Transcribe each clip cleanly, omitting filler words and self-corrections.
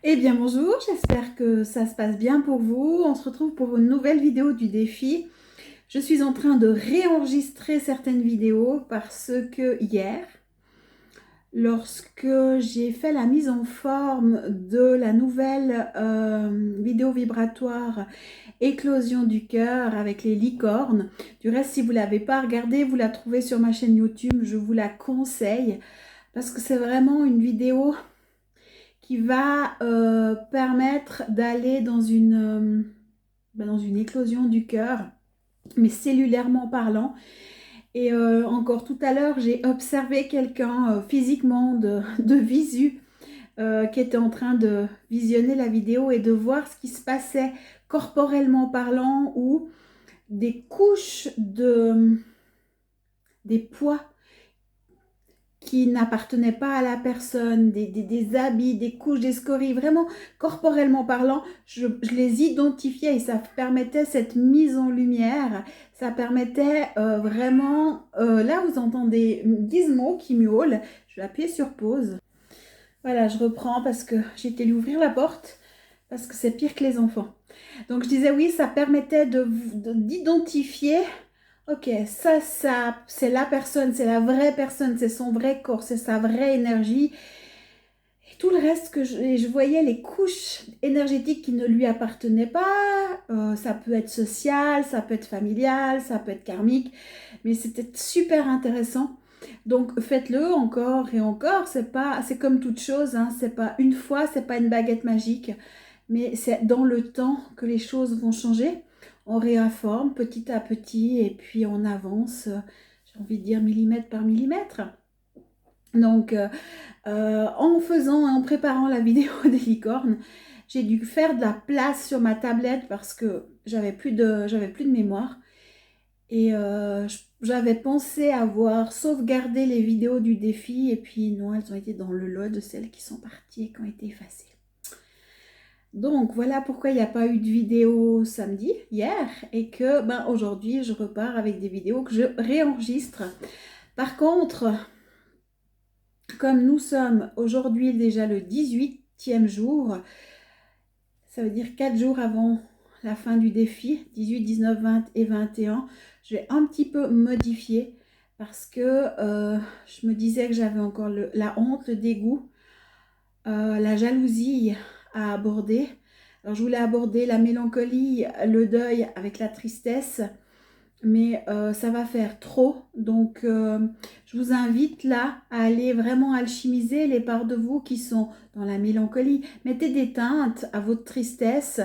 Eh bien bonjour, j'espère que ça se passe bien pour vous. On se retrouve pour une nouvelle vidéo du défi. Je suis en train de réenregistrer certaines vidéos parce que hier, lorsque j'ai fait la mise en forme de la nouvelle vidéo vibratoire Éclosion du cœur avec les licornes, du reste si vous ne l'avez pas regardée, vous la trouvez sur ma chaîne YouTube, je vous la conseille parce que c'est vraiment une vidéo qui va permettre d'aller dans une éclosion du cœur, mais cellulairement parlant. Et encore tout à l'heure, j'ai observé quelqu'un physiquement de visu qui était en train de visionner la vidéo et de voir ce qui se passait corporellement parlant ou des couches des poids qui n'appartenaient pas à la personne, des habits, des couches, des scories, vraiment corporellement parlant, je les identifiais et ça permettait cette mise en lumière, ça permettait vraiment, là vous entendez Gizmo qui miaule, je vais appuyer sur pause. Voilà, je reprends parce que j'ai été lui ouvrir la porte, parce que c'est pire que les enfants. Donc je disais oui, ça permettait d'identifier. Ok, ça, c'est la personne, c'est la vraie personne, c'est son vrai corps, c'est sa vraie énergie. Et tout le reste je voyais les couches énergétiques qui ne lui appartenaient pas. Ça peut être social, ça peut être familial, ça peut être karmique, mais c'était super intéressant. Donc faites-le encore et encore. C'est comme toute chose, hein, c'est pas une fois, c'est pas une baguette magique, mais c'est dans le temps que les choses vont changer. On réinforme petit à petit et puis on avance, j'ai envie de dire millimètre par millimètre. Donc, en préparant la vidéo des licornes, j'ai dû faire de la place sur ma tablette parce que j'avais plus de mémoire. Et j'avais pensé avoir sauvegardé les vidéos du défi et puis non, elles ont été dans le lot de celles qui sont parties et qui ont été effacées. Donc voilà pourquoi il n'y a pas eu de vidéo samedi, hier, et que aujourd'hui je repars avec des vidéos que je réenregistre. Par contre, comme nous sommes aujourd'hui déjà le 18e jour, ça veut dire 4 jours avant la fin du défi, 18, 19, 20 et 21, je vais un petit peu modifier parce que je me disais que j'avais encore la honte, le dégoût, la jalousie à aborder. Alors, je voulais aborder la mélancolie, le deuil avec la tristesse, mais ça va faire trop. Donc, je vous invite là à aller vraiment alchimiser les parts de vous qui sont dans la mélancolie. Mettez des teintes à votre tristesse.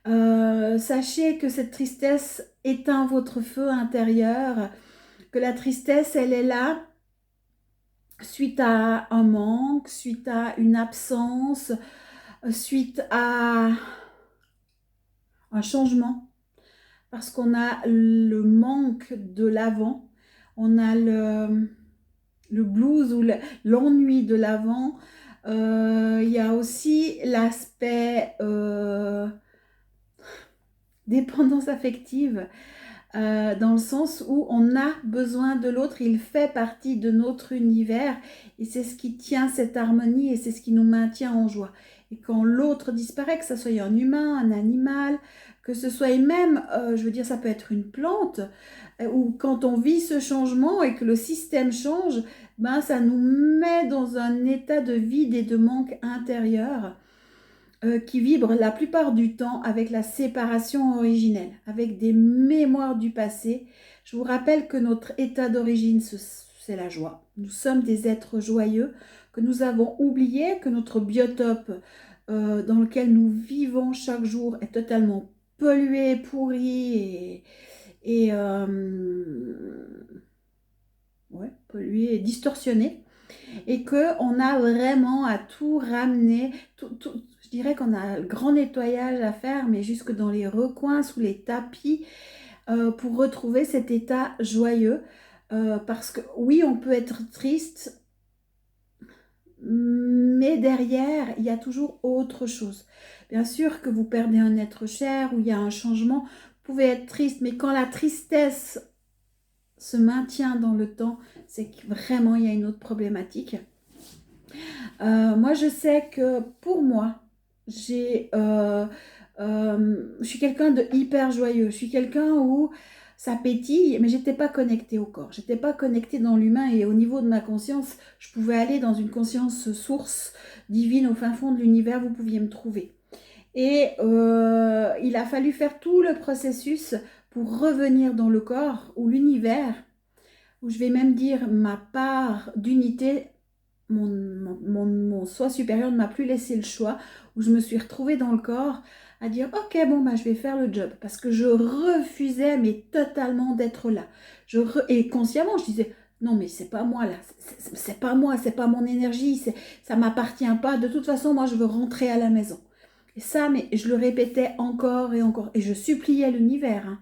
Sachez que cette tristesse éteint votre feu intérieur, que la tristesse, elle est là suite à un manque, suite à une absence, suite à un changement, parce qu'on a le manque de l'avant, on a le blues ou l'ennui de l'avant. Il y a aussi l'aspect dépendance affective, dans le sens où on a besoin de l'autre, il fait partie de notre univers et c'est ce qui tient cette harmonie et c'est ce qui nous maintient en joie. Et quand l'autre disparaît, que ce soit un humain, un animal, que ce soit même, je veux dire, ça peut être une plante, ou quand on vit ce changement et que le système change, ça nous met dans un état de vide et de manque intérieur qui vibre la plupart du temps avec la séparation originelle, avec des mémoires du passé. Je vous rappelle que notre état d'origine, c'est la joie. Nous sommes des êtres joyeux, que nous avons oublié que notre biotope dans lequel nous vivons chaque jour est totalement pollué, pourri ouais, pollué et distorsionné et qu'on a vraiment à tout ramener, je dirais qu'on a le grand nettoyage à faire, mais jusque dans les recoins, sous les tapis, pour retrouver cet état joyeux. Parce que oui, on peut être triste, mais derrière, il y a toujours autre chose. Bien sûr que vous perdez un être cher ou il y a un changement, vous pouvez être triste, mais quand la tristesse se maintient dans le temps, c'est que vraiment il y a une autre problématique. Moi, je sais que pour moi, je suis quelqu'un de hyper joyeux. Je suis quelqu'un où ça pétille, mais j'étais pas connectée au corps. J'étais pas connectée dans l'humain et au niveau de ma conscience, je pouvais aller dans une conscience source divine au fin fond de l'univers. Vous pouviez me trouver. Et il a fallu faire tout le processus pour revenir dans le corps ou l'univers, où je vais même dire ma part d'unité, mon soi supérieur ne m'a plus laissé le choix, où je me suis retrouvée dans le corps à dire ok bon bah je vais faire le job parce que je refusais mais totalement d'être là. Et consciemment je disais non mais c'est pas moi là, c'est pas moi, c'est pas mon énergie, ça m'appartient pas. De toute façon moi je veux rentrer à la maison. Et ça mais je le répétais encore et encore et je suppliais l'univers. Hein.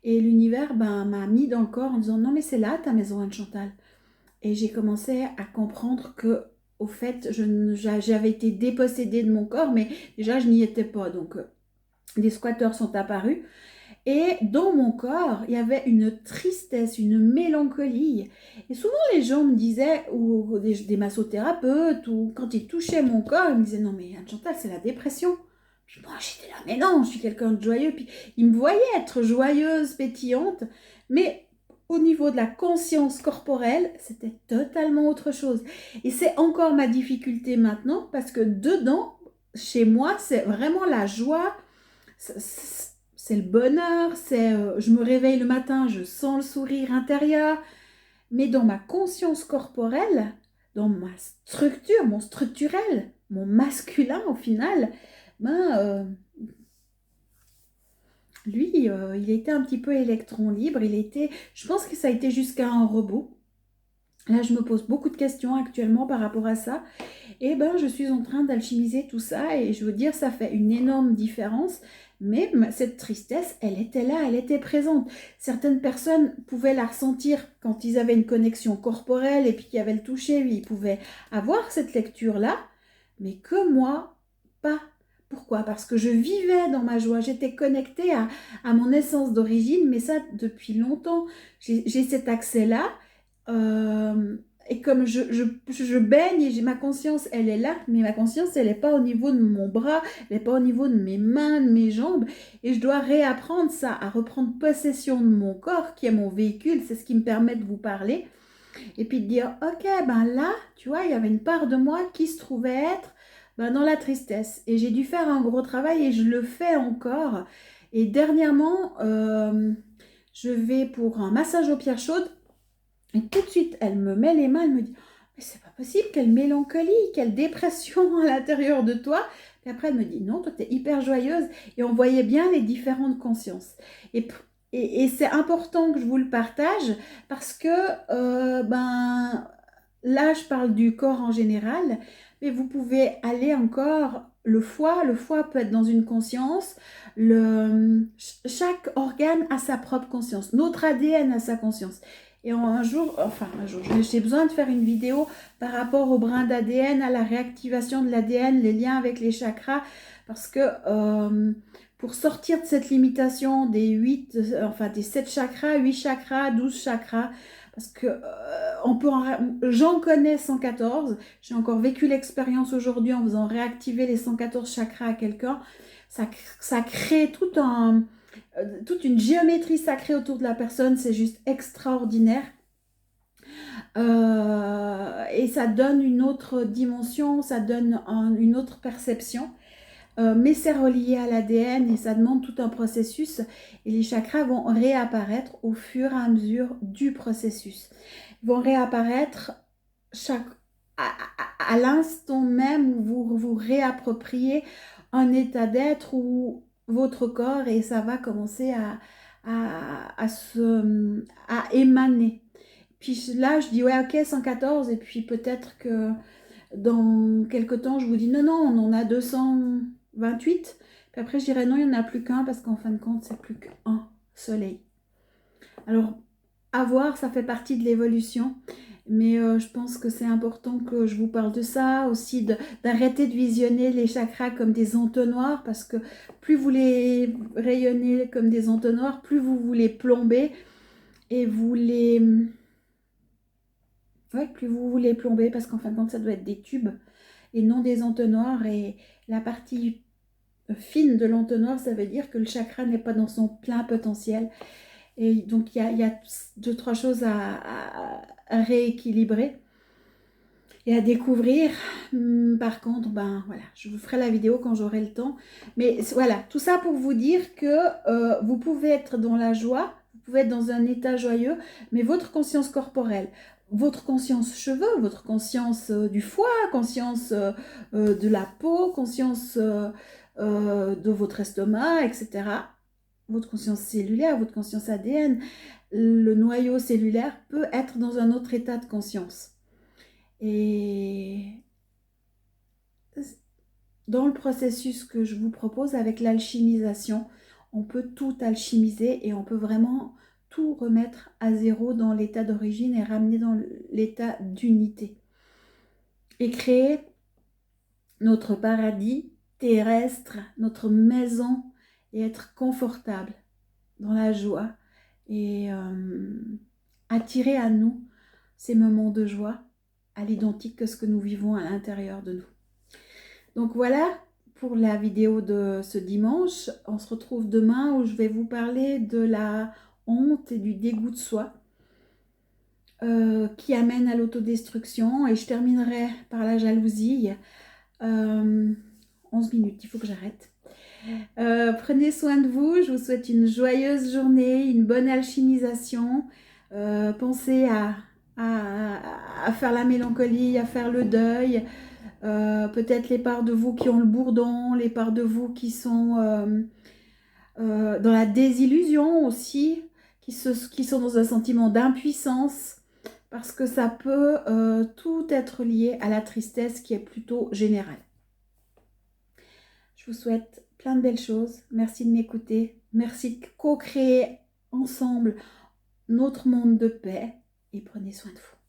Et l'univers ben, m'a mis dans le corps en disant non mais c'est là ta maison Anne Chantal. Et j'ai commencé à comprendre que, au fait, j'avais été dépossédée de mon corps, mais déjà, je n'y étais pas. Donc, des squatteurs sont apparus. Et dans mon corps, il y avait une tristesse, une mélancolie. Et souvent, les gens me disaient, ou des massothérapeutes, ou quand ils touchaient mon corps, ils me disaient, non mais Anne-Chantal, c'est la dépression. Puis moi, j'étais là, mais non, je suis quelqu'un de joyeux. Puis ils me voyaient être joyeuse, pétillante, mais au niveau de la conscience corporelle, c'était totalement autre chose. Et c'est encore ma difficulté maintenant, parce que dedans, chez moi, c'est vraiment la joie, c'est le bonheur, je me réveille le matin, je sens le sourire intérieur, mais dans ma conscience corporelle, dans ma structure, mon structurel, mon masculin au final, ben, lui, il était un petit peu électron libre, je pense que ça a été jusqu'à un robot. Là, je me pose beaucoup de questions actuellement par rapport à ça. Et ben, je suis en train d'alchimiser tout ça et je veux dire, ça fait une énorme différence. Mais cette tristesse, elle était là, elle était présente. Certaines personnes pouvaient la ressentir quand ils avaient une connexion corporelle et puis qu'ils avaient le toucher, ils pouvaient avoir cette lecture-là. Mais que moi, pas. Pourquoi? Parce que je vivais dans ma joie, j'étais connectée à mon essence d'origine, mais ça depuis longtemps. J'ai cet accès-là. Et comme je baigne et j'ai ma conscience, elle est là, mais ma conscience, elle n'est pas au niveau de mon bras, elle n'est pas au niveau de mes mains, de mes jambes. Et je dois réapprendre ça, à reprendre possession de mon corps, qui est mon véhicule, c'est ce qui me permet de vous parler. Et puis de dire, ok, ben là, tu vois, il y avait une part de moi qui se trouvait être ben, dans la tristesse. Et j'ai dû faire un gros travail et je le fais encore. Et dernièrement, je vais pour un massage aux pierres chaudes. Et tout de suite, elle me met les mains, elle me dit, mais c'est pas possible, quelle mélancolie, quelle dépression à l'intérieur de toi. Puis après, elle me dit, non, toi, tu es hyper joyeuse. Et on voyait bien les différentes consciences. Et c'est important que je vous le partage parce que, ben, là, je parle du corps en général, mais vous pouvez aller encore le foie. Le foie peut être dans une conscience. Chaque organe a sa propre conscience. Notre ADN a sa conscience. Et un jour, j'ai besoin de faire une vidéo par rapport au brin d'ADN, à la réactivation de l'ADN, les liens avec les chakras, parce que pour sortir de cette limitation des 7 chakras, 8 chakras, 12 chakras, parce que j'en connais 114, j'ai encore vécu l'expérience aujourd'hui en faisant réactiver les 114 chakras à quelqu'un, ça crée toute une géométrie sacrée autour de la personne, c'est juste extraordinaire. Et ça donne une autre dimension, ça donne une autre perception. Mais c'est relié à l'ADN et ça demande tout un processus. Et les chakras vont réapparaître au fur et à mesure du processus. Ils vont réapparaître à l'instant même où vous vous réappropriez un état d'être ou votre corps et ça va commencer à émaner. Puis là, je dis ouais, ok, 114 et puis peut-être que dans quelques temps, je vous dis non, non, on en a 228. Puis après, je dirais non, il n'y en a plus qu'un parce qu'en fin de compte, c'est plus qu'un soleil. Alors, à voir, ça fait partie de l'évolution. Mais je pense que c'est important que je vous parle de ça, aussi d'arrêter de visionner les chakras comme des entonnoirs, parce que plus vous les rayonnez comme des entonnoirs, plus vous les plombez et plus vous voulez plomber, parce qu'en fin de compte, ça doit être des tubes et non des entonnoirs. Et la partie fine de l'entonnoir, ça veut dire que le chakra n'est pas dans son plein potentiel. Et donc, il y a deux, trois choses à rééquilibrer et à découvrir. Par contre, ben voilà, je vous ferai la vidéo quand j'aurai le temps. Mais voilà, tout ça pour vous dire que vous pouvez être dans la joie, vous pouvez être dans un état joyeux, mais votre conscience corporelle, votre conscience cheveux, votre conscience du foie, conscience de la peau, conscience de votre estomac, etc. Votre conscience cellulaire, votre conscience ADN, le noyau cellulaire peut être dans un autre état de conscience. Et dans le processus que je vous propose avec l'alchimisation, on peut tout alchimiser et on peut vraiment tout remettre à zéro dans l'état d'origine et ramener dans l'état d'unité. Et créer notre paradis terrestre, notre maison, et être confortable dans la joie et attirer à nous ces moments de joie à l'identique que ce que nous vivons à l'intérieur de nous. Donc voilà pour la vidéo de ce dimanche. On se retrouve demain où je vais vous parler de la honte et du dégoût de soi qui amène à l'autodestruction. Et je terminerai par la jalousie. 11 minutes, il faut que j'arrête. Prenez soin de vous. Je vous souhaite une joyeuse journée, une bonne alchimisation. Pensez à faire la mélancolie, à faire le deuil. Peut-être les parts de vous qui ont le bourdon, les parts de vous qui sont dans la désillusion aussi, qui sont dans un sentiment d'impuissance, parce que ça peut tout être lié à la tristesse qui est plutôt générale. Je vous souhaite plein de belles choses. Merci de m'écouter. Merci de co-créer ensemble notre monde de paix et prenez soin de vous.